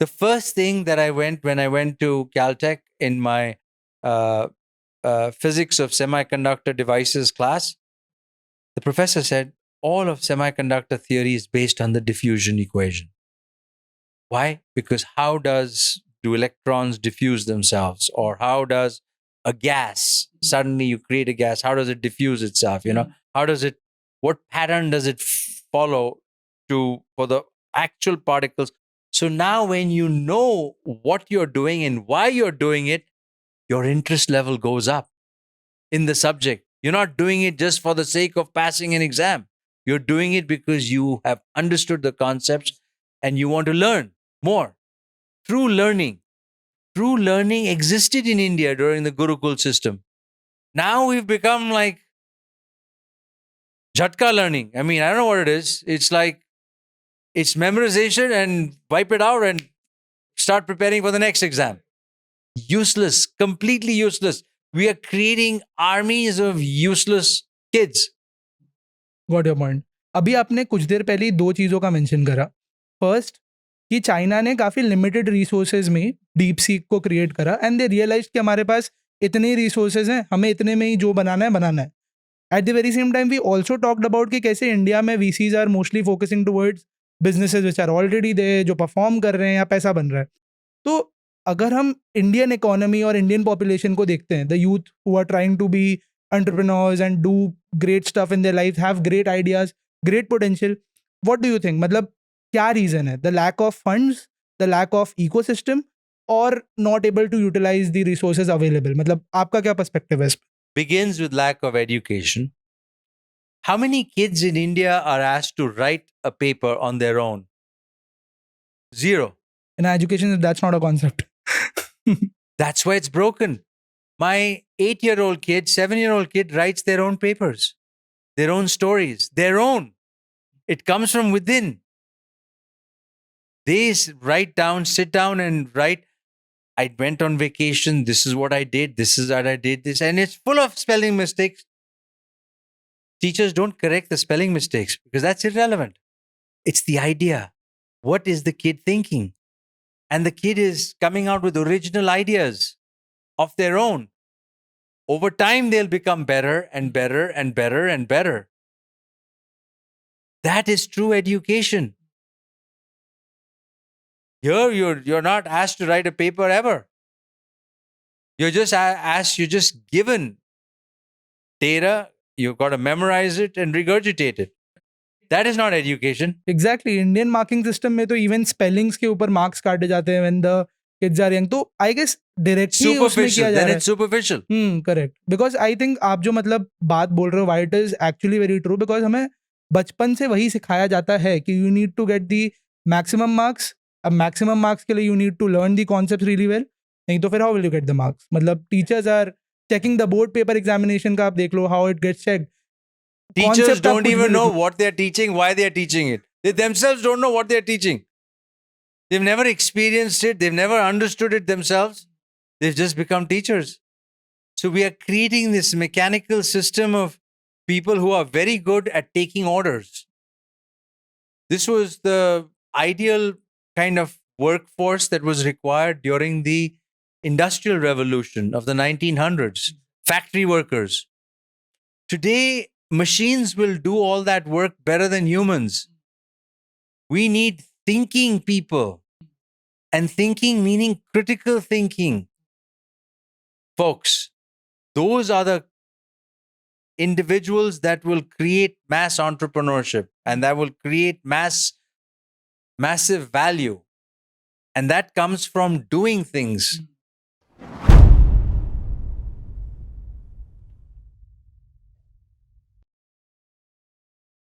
The first thing that when I went to Caltech in my uh, physics of semiconductor devices class, the professor said all of semiconductor theory is based on the diffusion equation. Why? Because how do electrons diffuse themselves, or how does a gas suddenly you create a gas? How does it diffuse itself? How does it? What pattern does it follow to for the actual particles? So now, when you know what you're doing and why you're doing it, your interest level goes up in the subject. You're not doing it just for the sake of passing an exam. You're doing it because you have understood the concepts and you want to learn more. True learning. True learning existed in India during the Gurukul system. Now we've become like Jhatka learning. I mean, I don't know what it is. It's like it's memorization and wipe it out and start preparing for the next exam. Useless, completely useless. We are creating armies of useless kids. Got your point. अभी आपने कुछ देर पहले ही दो चीज़ों का mention करा. First कि China ने काफ़ी लिमिटेड रिसोर्सेज में डीप सीक को क्रिएट करा एंड दे रियलाइज कि हमारे पास इतने ही रिसोर्सेज हैं, हमें इतने में ही जो बनाना है बनाना है. At the very same time we also talked about कि कैसे इंडिया में VCs are mostly focusing towards businesses which are already there, जो परफॉर्म कर रहे हैं या पैसा बन रहा है. तो अगर हम इंडियन इकोनॉमी और इंडियन पॉपुलेशन को देखते हैं, the youth who are trying to be entrepreneurs and do great stuff in their life, have great ideas, great potential, what do you think? मतलब क्या reason है? The lack of funds, the lack of ecosystem, or not able to utilize the resources available? मतलब आपका क्या perspective है इस पे? Begins with lack of education. How many kids in India are asked to write a paper on their own? Zero. In education, that's not a concept. That's why it's broken. My 8-year-old kid, 7-year-old kid writes their own papers, their own stories, their own. It comes from within. They write down, sit down and write. I went on vacation. This is what I did. This is what I did. This, and it's full of spelling mistakes. Teachers don't correct the spelling mistakes because that's irrelevant. It's the idea. What is the kid thinking? And the kid is coming out with original ideas of their own. Over time, they'll become better and better and better and better. That is true education. Here, you're not asked to write a paper ever. You're just asked, you're just given data, you've got to memorize it and regurgitate it. That is not education. Exactly. Indian marking system में तो even spellings के ऊपर marks काटे जाते हैं when the kids are young. तो I guess directly उसमें किया जा Then रहा है. it's superficial. Correct. Because I think आप जो मतलब बात बोल रहे हो, why it is actually very true, because हमें बचपन से वही सिखाया जाता है कि you need to get the maximum marks. अब maximum marks के लिए you need to learn the concepts really well. नहीं तो फिर how will you get the marks? मतलब teachers are checking the board paper examination का आप देख लो how it gets checked. Teachers Concept don't आप कुछ even भी know लिखो. what they're teaching, why they're teaching it. They themselves don't know what they're teaching. They've never experienced it. They've never understood it themselves. They've just become teachers. So we are creating this mechanical system of people who are very good at taking orders. This was the ideal kind of workforce that was required during the Industrial Revolution of the 1900s. Factory workers. Today, machines will do all that work better than humans. We need thinking people. And thinking meaning critical thinking. Folks, those are the individuals that will create mass entrepreneurship and that will create massive value. And that comes from doing things